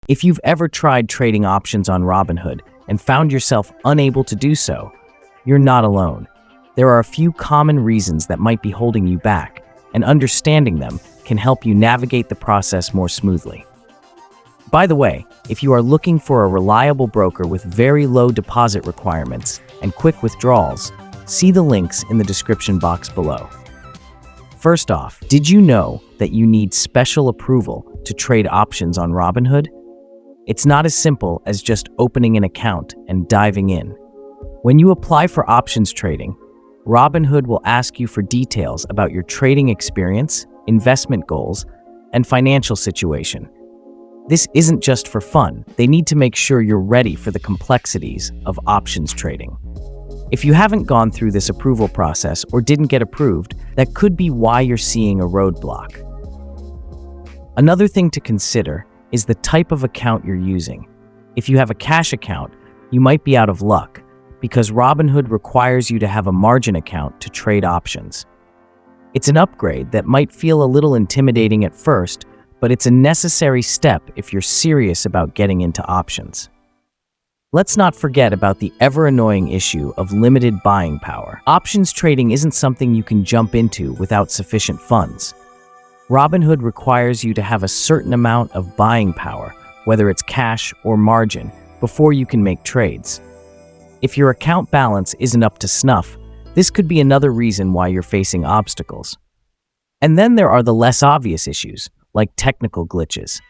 If you've ever tried trading options on Robinhood and found yourself unable to do so, you're not alone. There are a few common reasons that might be holding you back, and understanding them can help you navigate the process more smoothly. By the way, if you are looking for a reliable broker with very low deposit requirements and quick withdrawals, see the links in the description box below. First off, did you know that you need special approval to trade options on Robinhood? It's not as simple as just opening an account and diving in. When you apply for options trading, Robinhood will ask you for details about your trading experience, investment goals, and financial situation. This isn't just for fun. They need to make sure you're ready for the complexities of options trading. If you haven't gone through this approval process or didn't get approved, that could be why you're seeing a roadblock. Another thing to consider is the type of account you're using. If you have a cash account, you might be out of luck because Robinhood requires you to have a margin account to trade options. It's an upgrade that might feel a little intimidating at first, but it's a necessary step if you're serious about getting into options. Let's not forget about the ever-annoying issue of limited buying power. Options trading isn't something you can jump into without sufficient funds. Robinhood requires you to have a certain amount of buying power, whether it's cash or margin, before you can make trades. If your account balance isn't up to snuff, this could be another reason why you're facing obstacles. And then there are the less obvious issues, like technical glitches.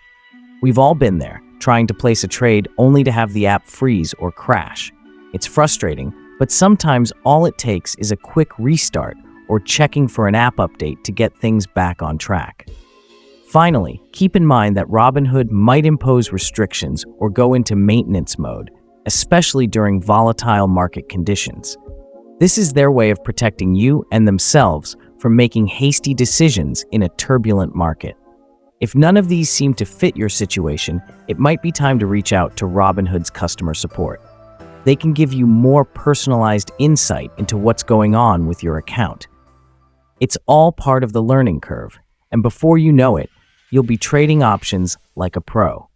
We've all been there, trying to place a trade only to have the app freeze or crash. It's frustrating, but sometimes all it takes is a quick restart or checking for an app update to get things back on track. Finally, keep in mind that Robinhood might impose restrictions or go into maintenance mode, especially during volatile market conditions. This is their way of protecting you and themselves from making hasty decisions in a turbulent market. If none of these seem to fit your situation, it might be time to reach out to Robinhood's customer support. They can give you more personalized insight into what's going on with your account. It's all part of the learning curve, and before you know it, you'll be trading options like a pro.